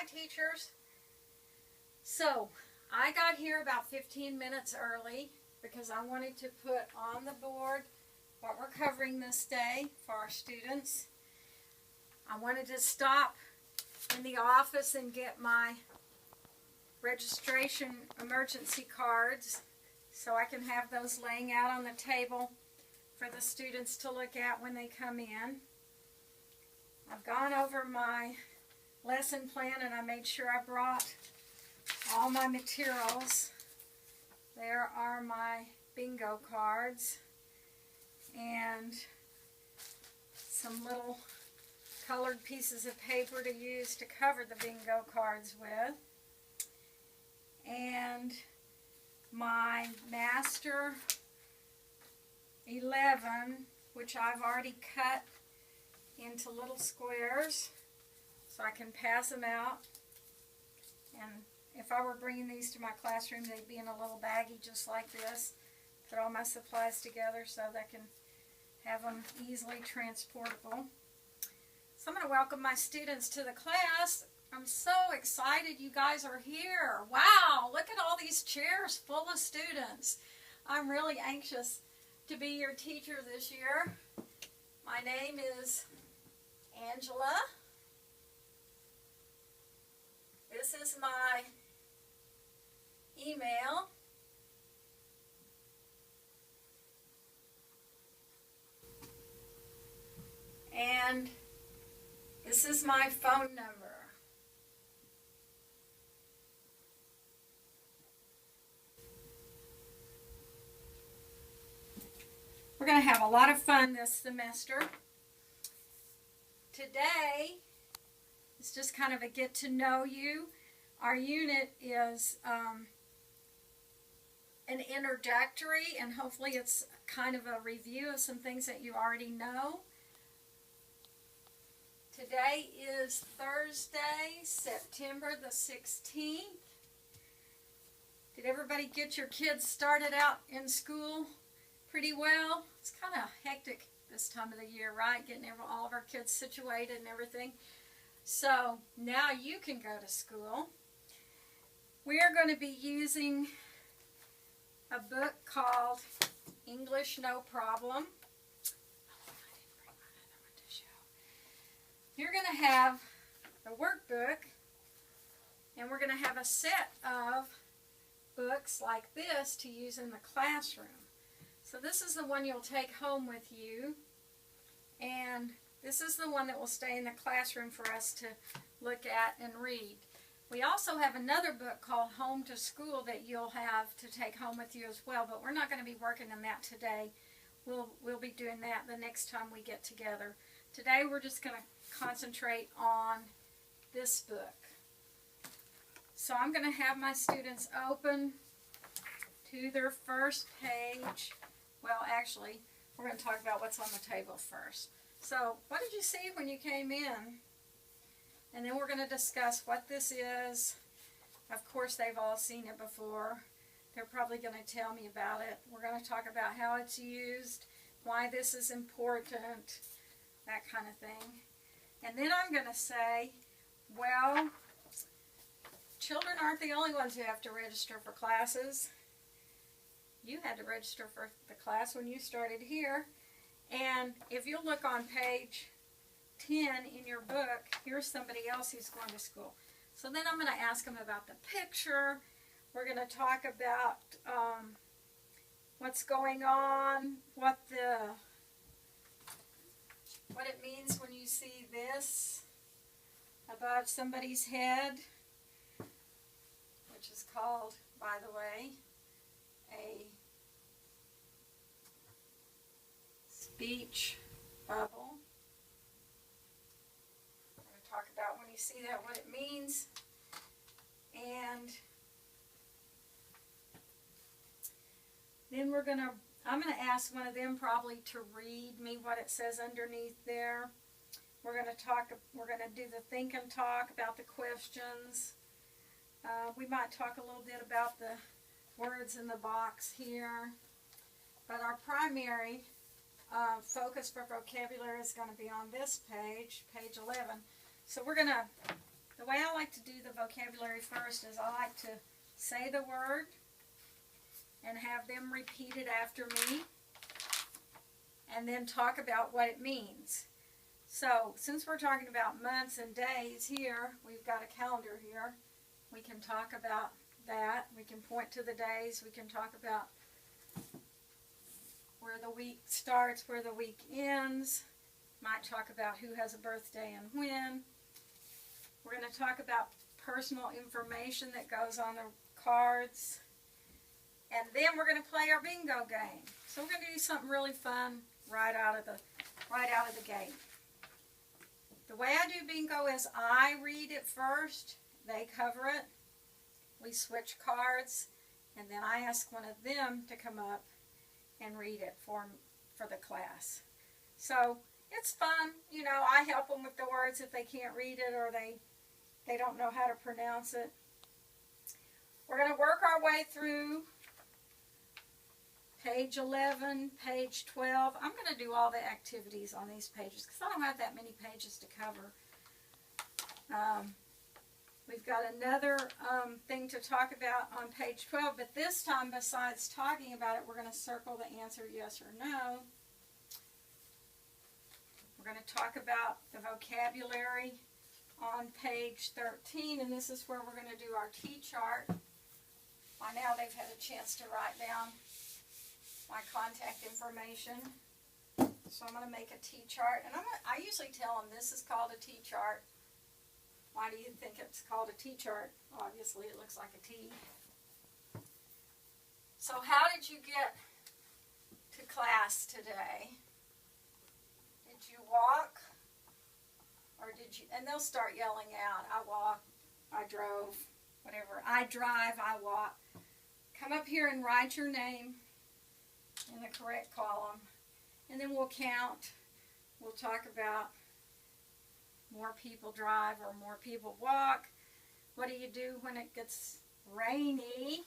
Hi, teachers. So, I got here about 15 minutes early because I wanted to put on the board what we're covering this day for our students. I wanted to stop in the office and get my registration emergency cards so I can have those laying out on the table for the students to look at when they come in. I've gone over my lesson plan and I made sure I brought all my materials. There are my bingo cards and some little colored pieces of paper to use to cover the bingo cards with, and my Master 11, which I've already cut into little squares so I can pass them out. And if I were bringing these to my classroom, they'd be in a little baggie just like this. Put all my supplies together so they can have them easily transportable. So I'm going to welcome my students to the class. I'm so excited you guys are here. Wow, look at all these chairs full of students. I'm really anxious to be your teacher this year. My name is Angela. This is my email. And this is my phone number. We're going to have a lot of fun this semester. Today is just kind of a get to know you. Our unit is an introductory, and hopefully it's kind of a review of some things that you already know. Today is Thursday, September the 16th. Did everybody get your kids started out in school pretty well? It's kind of hectic this time of the year, right? Getting all of our kids situated and everything. So now you can go to school. We are going to be using a book called English No Problem. You're going to have a workbook, and we're going to have a set of books like this to use in the classroom. So this is the one you'll take home with you, and this is the one that will stay in the classroom for us to look at and read. We also have another book called Home to School that you'll have to take home with you as well, but we're not going to be working on that today. We'll be doing that the next time we get together. Today we're just going to concentrate on this book. So I'm going to have my students open to their first page. Well, actually, we're going to talk about what's on the table first. So, what did you see when you came in? And then we're going to discuss what this is. Of course, they've all seen it before. They're probably going to tell me about it. We're going to talk about how it's used, why this is important, that kind of thing. And then I'm going to say, well, children aren't the only ones who have to register for classes. You had to register for the class when you started here. And if you look on page 10 in your book, here's somebody else who's going to school. So then I'm going to ask them about the picture. We're going to talk about what's going on, what it means when you see this above somebody's head, which is called, by the way, a speech bubble. We're going to talk about when you see that, what it means. And then I'm going to ask one of them probably to read me what it says underneath there. We're going to do the think and talk about the questions. We might talk a little bit about the words in the box here. But our primary focus for vocabulary is going to be on this page, page 11. So we're going to The way I like to do the vocabulary first is I like to say the word and have them repeat it after me, and then talk about what it means. So, since we're talking about months and days here, we've got a calendar here. We can talk about that. We can point to the days. We can talk about where the week starts, where the week ends. Might talk about who has a birthday and when. We're going to talk about personal information that goes on the cards. And then we're going to play our bingo game. So we're going to do something really fun right out of the gate. The way I do bingo is I read it first, they cover it, we switch cards, and then I ask one of them to come up and read it for the class. So it's fun. You know, I help them with the words if they can't read it or they don't know how to pronounce it. We're going to work our way through page 11, page 12. I'm going to do all the activities on these pages because I don't have that many pages to cover. We've got another thing to talk about on page 12, but this time, besides talking about it, we're going to circle the answer yes or no. We're going to talk about the vocabulary on page 13, and this is where we're going to do our T-chart. By now, they've had a chance to write down my contact information. So I'm going to make a T-chart, and I usually tell them this is called a T-chart. Why do you think it's called a T-chart? Obviously, it looks like a T. So how did you get to class today? Did you walk? Or did you, and they'll start yelling out, I walked, I drove, whatever. I drive, I walk. Come up here and write your name in the correct column. And then we'll count. We'll talk about more people drive or more people walk. What do you do when it gets rainy?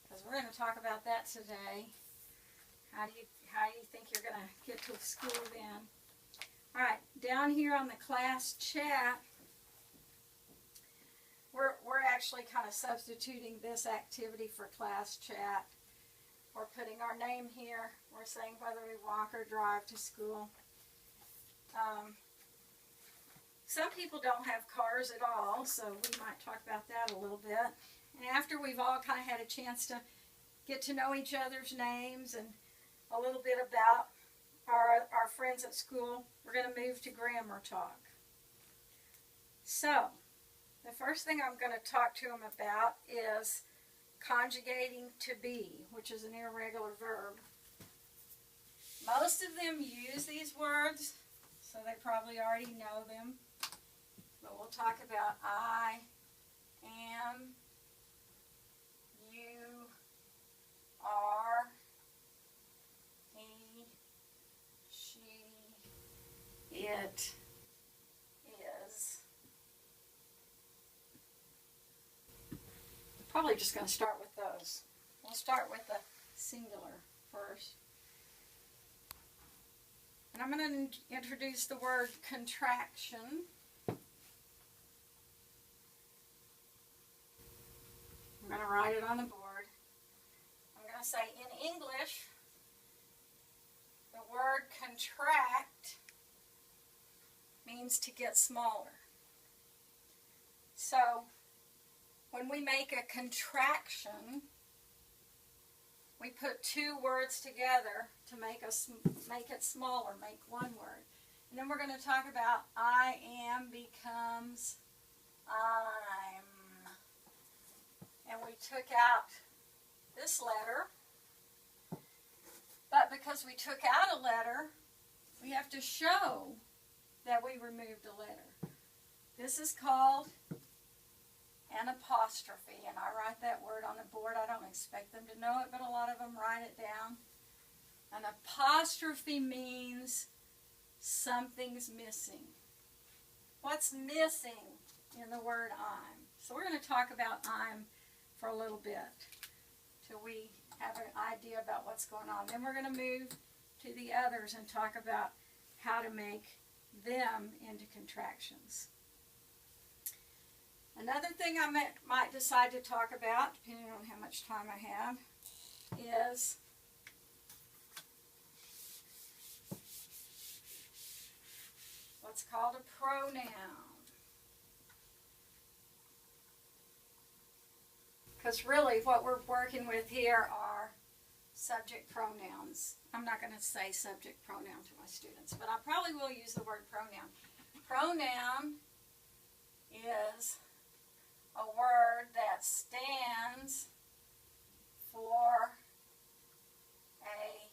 Because we're going to talk about that today. How do you think you're going to get to school then? All right, down here on the class chat, we're actually kind of substituting this activity for class chat. We're putting our name here. We're saying whether we walk or drive to school. Some people don't have cars at all, so we might talk about that a little bit. And after we've all kind of had a chance to get to know each other's names and a little bit about our friends at school, we're going to move to grammar talk. So, the first thing I'm going to talk to them about is conjugating to be, which is an irregular verb. Most of them use these words, so they probably already know them. But we'll talk about I am, you are, he, she, it is. Probably just going to start with those. We'll start with the singular first. And I'm going to introduce the word contraction. I'm going to write it on the board. I'm going to say in English, the word contract means to get smaller. So, when we make a contraction, we put two words together to make it smaller, make one word. And then we're going to talk about I am becomes I'm. And we took out this letter. But because we took out a letter, we have to show that we removed a letter. This is called an apostrophe, and I write that word on the board. I don't expect them to know it, but a lot of them write it down. An apostrophe means something's missing. What's missing in the word I'm? So we're going to talk about I'm for a little bit till we have an idea about what's going on. Then we're going to move to the others and talk about how to make them into contractions. Another thing I might decide to talk about, depending on how much time I have, is what's called a pronoun. Because really what we're working with here are subject pronouns. I'm not going to say subject pronoun to my students, but I probably will use the word pronoun. Pronoun is a word that stands for a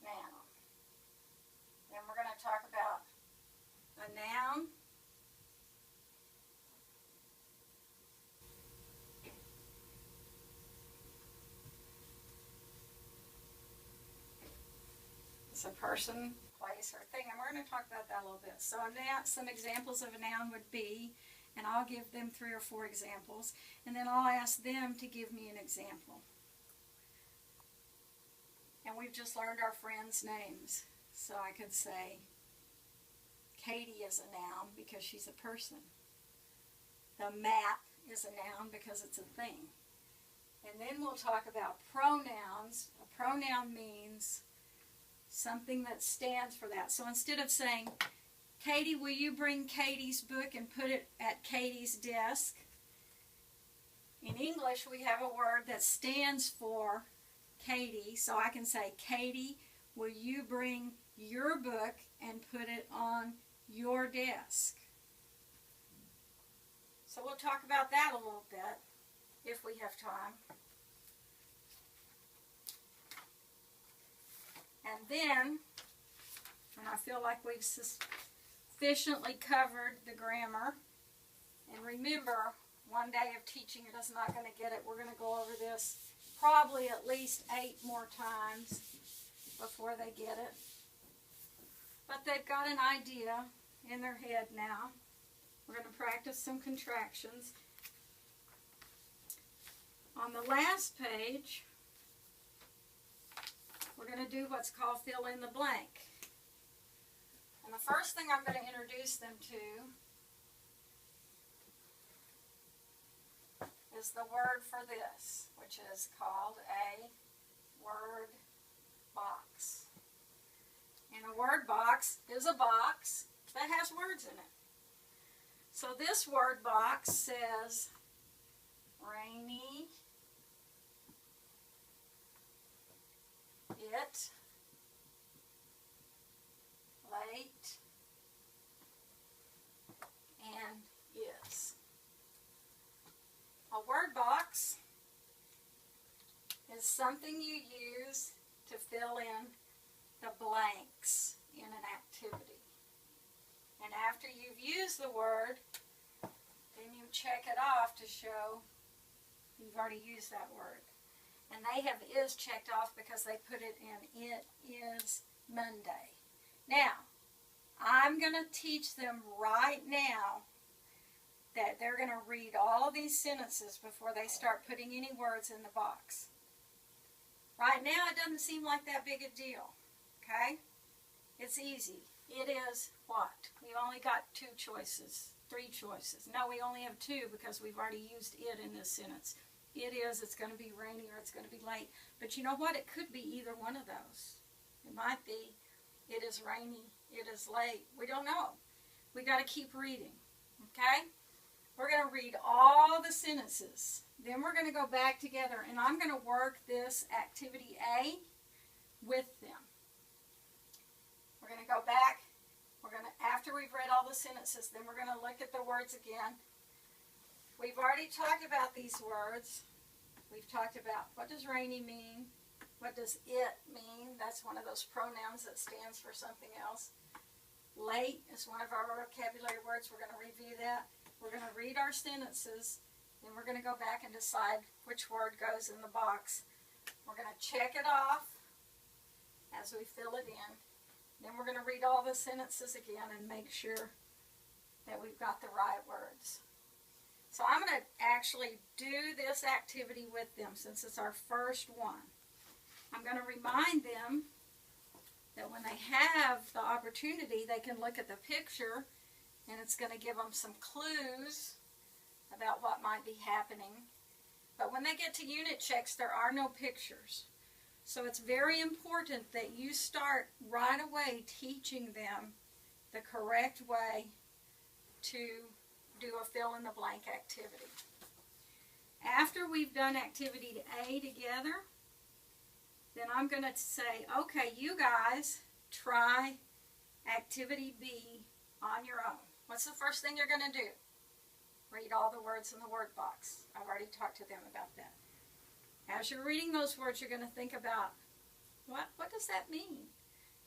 noun. Then we're going to talk about a noun. It's a person, place, or thing, and we're going to talk about that a little bit. So now some examples of a noun would be, and I'll give them 3 or 4 examples, and then I'll ask them to give me an example. And we've just learned our friends' names. So I could say, Katie is a noun because she's a person. The map is a noun because it's a thing. And then we'll talk about pronouns. A pronoun means something that stands for that. So instead of saying, Katie, will you bring Katie's book and put it at Katie's desk? In English, we have a word that stands for Katie. So I can say, Katie, will you bring your book and put it on your desk? So we'll talk about that a little bit if we have time. And then, when I feel like we've sufficiently covered the grammar, and remember, one day of teaching it is not going to get it. We're going to go over this probably at least 8 more times before they get it. But they've got an idea in their head now. We're going to practice some contractions. On the last page, we're going to do what's called fill in the blank. And the first thing I'm going to introduce them to is the word for this, which is called a word box. And a word box is a box that has words in it. So this word box says rainy, it, late, and is. A word box is something you use to fill in the blanks in an activity. And after you've used the word, then you check it off to show you've already used that word. And they have is checked off because they put it in it is Monday. Now, I'm going to teach them right now that they're going to read all these sentences before they start putting any words in the box. Right now, it doesn't seem like that big a deal. Okay? It's easy. It is what? We only got 2 choices, 3 choices. No, we only have 2 because we've already used it in this sentence. It is, it's going to be rainy, or it's going to be late. But you know what? It could be either one of those. It might be, it is rainy, it is late. We don't know. We got to keep reading. Okay? We're going to read all the sentences. Then we're going to go back together, and I'm going to work this activity A with them. We're going to go back. After we've read all the sentences, then we're going to look at the words again. We've already talked about these words. We've talked about what does rainy mean? What does it mean? That's one of those pronouns that stands for something else. Late is one of our vocabulary words. We're going to review that. We're going to read our sentences. Then we're going to go back and decide which word goes in the box. We're going to check it off as we fill it in. Then we're going to read all the sentences again and make sure that we've got the right words. So I'm going to actually do this activity with them since it's our first one. I'm going to remind them that when they have the opportunity, they can look at the picture, and it's going to give them some clues about what might be happening. But when they get to unit checks, there are no pictures. So it's very important that you start right away teaching them the correct way to do a fill-in-the-blank activity. After we've done activity A together, then I'm going to say, okay, you guys try activity B on your own. What's the first thing you're going to do? Read all the words in the word box. I've already talked to them about that. As you're reading those words, you're going to think about, what does that mean?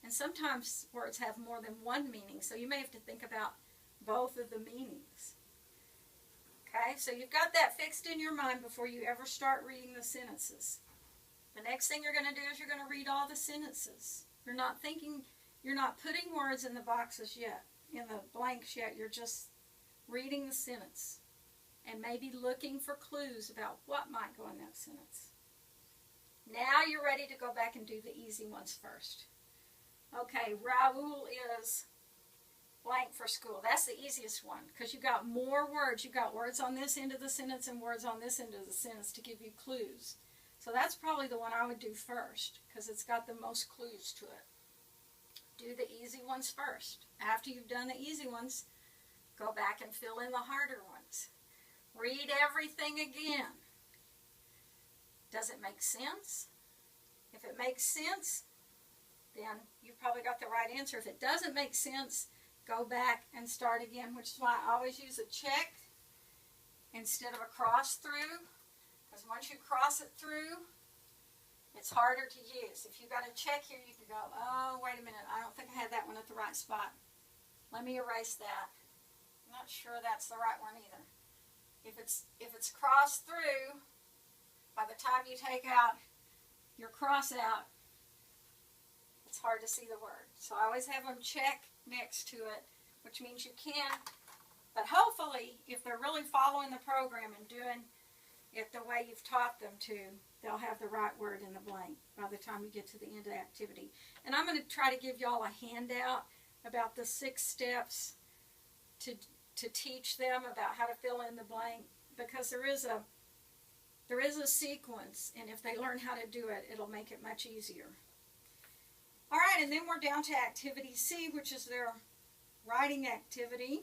And sometimes words have more than one meaning, so you may have to think about both of the meanings. Okay, so you've got that fixed in your mind before you ever start reading the sentences. The next thing you're going to do is you're going to read all the sentences. You're not putting words in the boxes yet, in the blanks yet. You're just reading the sentence and maybe looking for clues about what might go in that sentence. Now you're ready to go back and do the easy ones first. Okay, Raul is blank for school. That's the easiest one because you got more words. You got words on this end of the sentence and words on this end of the sentence to give you clues. So that's probably the one I would do first because it's got the most clues to it. Do the easy ones first. After you've done the easy ones, go back and fill in the harder ones. Read everything again. Does it make sense? If it makes sense, then you've probably got the right answer. If it doesn't make sense, go back and start again, which is why I always use a check instead of a cross through, because once you cross it through, it's harder to use. If you've got a check here, you can go, oh, wait a minute, I don't think I had that one at the right spot. Let me erase that. I'm not sure that's the right one either. If it's crossed through, by the time you take out your cross out, it's hard to see the word. So I always have them check next to it, which means you can. But hopefully, if they're really following the program and doing it the way you've taught them to, they'll have the right word in the blank by the time you get to the end of the activity. And I'm going to try to give y'all a handout about the 6 steps to teach them about how to fill in the blank, because there is a sequence, and if they learn how to do it, it'll make it much easier. All right, and then we're down to activity C, which is their writing activity.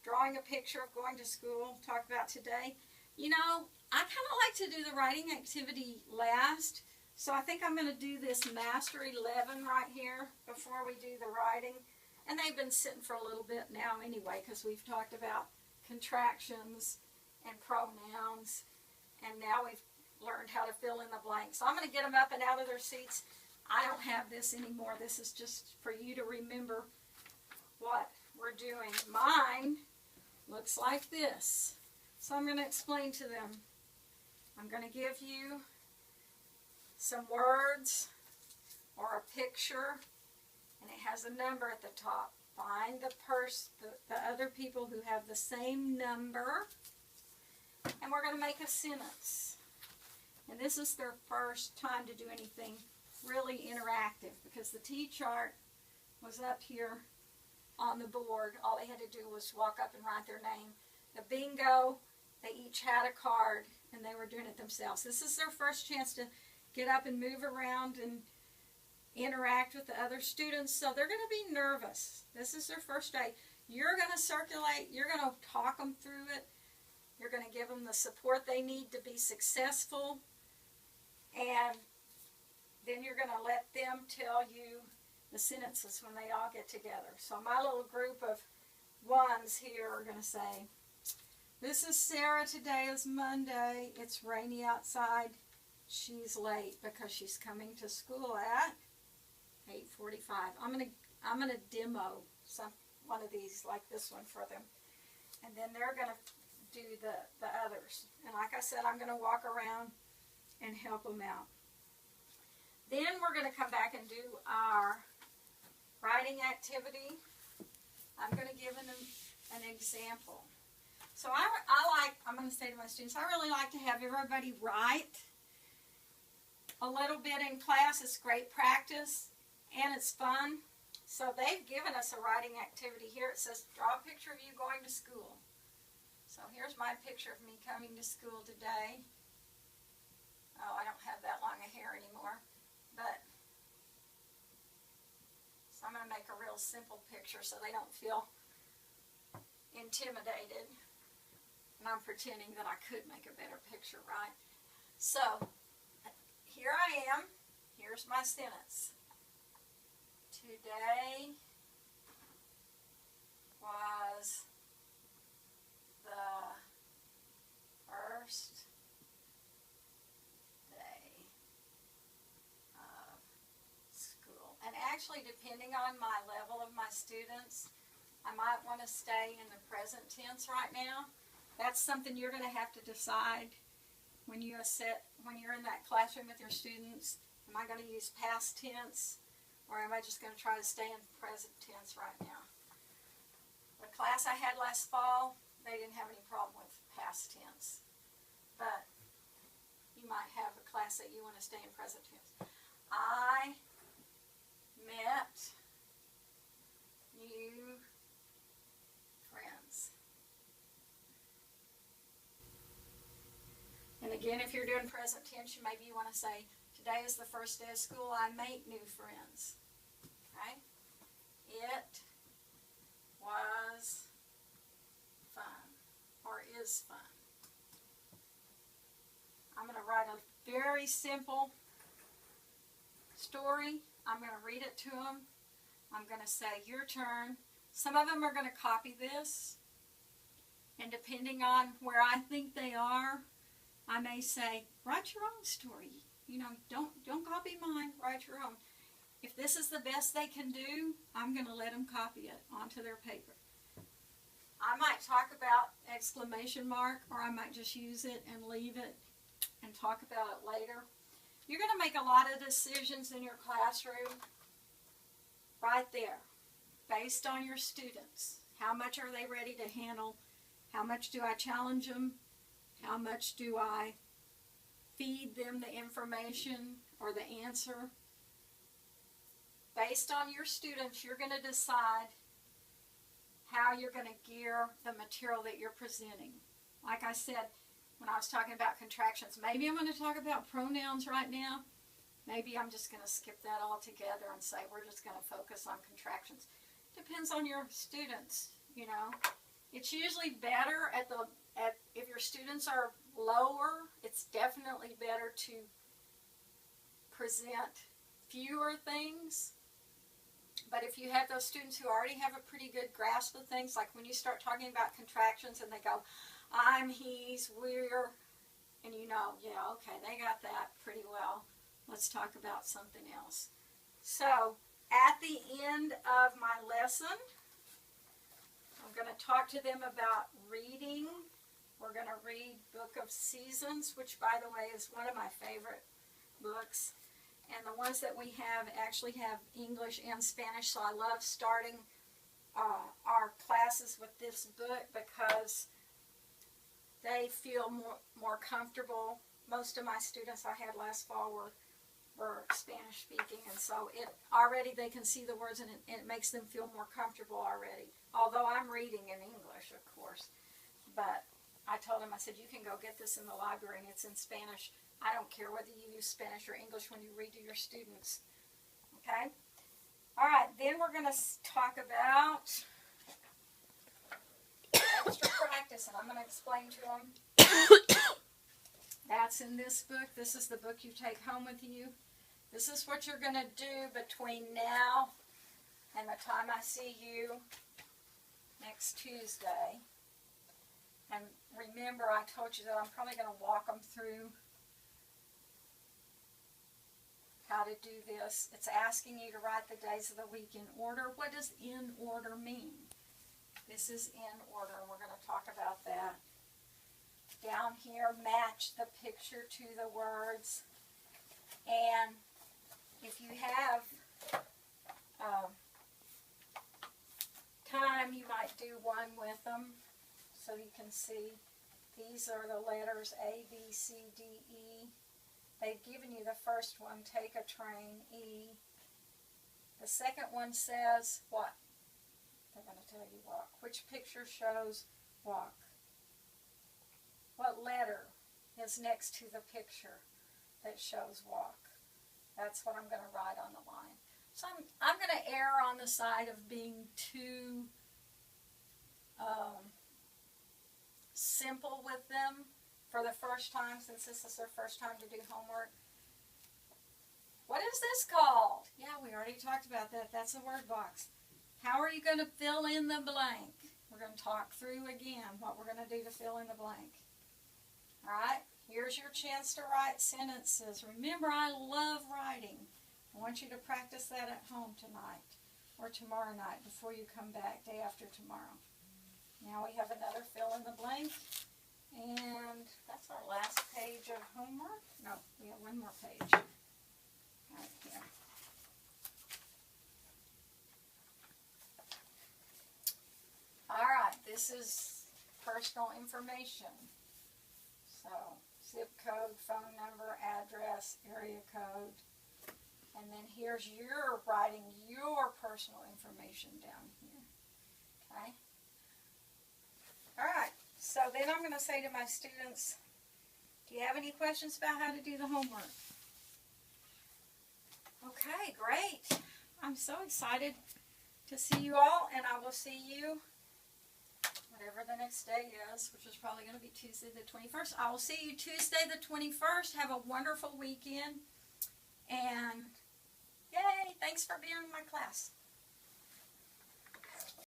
Drawing a picture of going to school, talk about today. You know, I kind of like to do the writing activity last, so I think I'm going to do this Master 11 right here before we do the writing. And they've been sitting for a little bit now anyway, because we've talked about contractions and pronouns, and now we've learned how to fill in the blanks. So I'm going to get them up and out of their seats. I don't have this anymore. This is just for you to remember what we're doing. Mine looks like this. So I'm going to explain to them. I'm going to give you some words or a picture, and it has a number at the top. Find the other people who have the same number, and we're going to make a sentence. And this is their first time to do anything really interactive, because the T-chart was up here on the board. All they had to do was walk up and write their name. The bingo, they each had a card, and they were doing it themselves. This is their first chance to get up and move around and interact with the other students, so they're going to be nervous. This is their first day. You're going to circulate. You're going to talk them through it. You're going to give them the support they need to be successful, and then you're going to let them tell you the sentences when they all get together. So my little group of ones here are going to say, this is Sarah. Today is Monday. It's rainy outside. She's late because she's coming to school at 8:45. I'm gonna demo one of these like this one for them, and then they're gonna do the others. And like I said, I'm gonna walk around and help them out. Then we're gonna come back and do our writing activity. I'm gonna give them an example. So I'm going to say to my students, I really like to have everybody write a little bit in class. It's great practice, and it's fun. So they've given us a writing activity here. It says, draw a picture of you going to school. So here's my picture of me coming to school today. Oh, I don't have that long a hair anymore, but so I'm going to make a real simple picture so they don't feel intimidated. And I'm pretending that I could make a better picture, right? So, here I am. Here's my sentence. Today was the first day of school. And actually, depending on my level of my students, I might want to stay in the present tense right now. That's something you're going to have to decide when you're in that classroom with your students. Am I going to use past tense, or am I just going to try to stay in present tense right now? The class I had last fall, they didn't have any problem with past tense. But you might have a class that you want to stay in present tense. I met new friends. And again, if you're doing present tense, maybe you want to say, today is the first day of school, I make new friends. Okay? It was fun, or is fun. I'm going to write a very simple story. I'm going to read it to them. I'm going to say, your turn. Some of them are going to copy this, and depending on where I think they are, I may say, write your own story. You know, don't copy mine, write your own. If this is the best they can do, I'm going to let them copy it onto their paper. I might talk about exclamation mark, or I might just use it and leave it and talk about it later. You're going to make a lot of decisions in your classroom right there, based on your students. How much are they ready to handle? How much do I challenge them? How much do I feed them the information or the answer? Based on your students, you're going to decide how you're going to gear the material that you're presenting. Like I said, when I was talking about contractions, maybe I'm going to talk about pronouns right now. Maybe I'm just going to skip that altogether and say we're just going to focus on contractions. Depends on your students, you know. It's usually better if your students are lower, it's definitely better to present fewer things. But if you have those students who already have a pretty good grasp of things, like when you start talking about contractions and they go, I'm, he's, we're, and you know, yeah, okay, they got that pretty well. Let's talk about something else. So, at the end of my lesson, I'm going to talk to them about reading. We're going to read Book of Seasons, which, by the way, is one of my favorite books. And the ones that we have actually have English and Spanish, so I love starting our classes with this book because they feel more comfortable. Most of my students I had last fall were Spanish speaking, and so they can see the words, and it makes them feel more comfortable already. Although I'm reading in English, of course. But I told them, I said, you can go get this in the library, and it's in Spanish. I don't care whether you use Spanish or English when you read to your students. Okay? All right, then we're going to talk about extra practice, and I'm going to explain to them. That's in this book. This is the book you take home with you. This is what you're going to do between now and the time I see you next Tuesday. And remember, I told you that I'm probably going to walk them through how to do this. It's asking you to write the days of the week in order. What does in order mean? This is in order, and we're going to talk about that. Down here, match the picture to the words. And if you have time, you might do one with them so you can see. These are the letters A, B, C, D, E. They've given you the first one, take a train, E. The second one says what? They're going to tell you walk. Which picture shows walk? what letter is next to the picture that shows walk. That's what I'm going to write on the line. So I'm going to err on the side of being too simple with them for the first time, since this is their first time to do homework. What is this called? Yeah, we already talked about that. That's a word box. How are you going to fill in the blank? We're going to talk through again what we're going to do to fill in the blank. All right, here's your chance to write sentences. Remember, I love writing. I want you to practice that at home tonight or tomorrow night before you come back, day after tomorrow. Now we have another fill in the blank, and that's our last page of homework. No, we have one more page right here. All right, this is personal information. So, zip code, phone number, address, area code. And then here's your writing your personal information down here. Okay? All right, so then I'm going to say to my students, do you have any questions about how to do the homework? Okay, great. I'm so excited to see you all, and I will see you whatever the next day is, which is probably going to be Tuesday the 21st. I will see you Tuesday the 21st. Have a wonderful weekend. And yay, thanks for being in my class.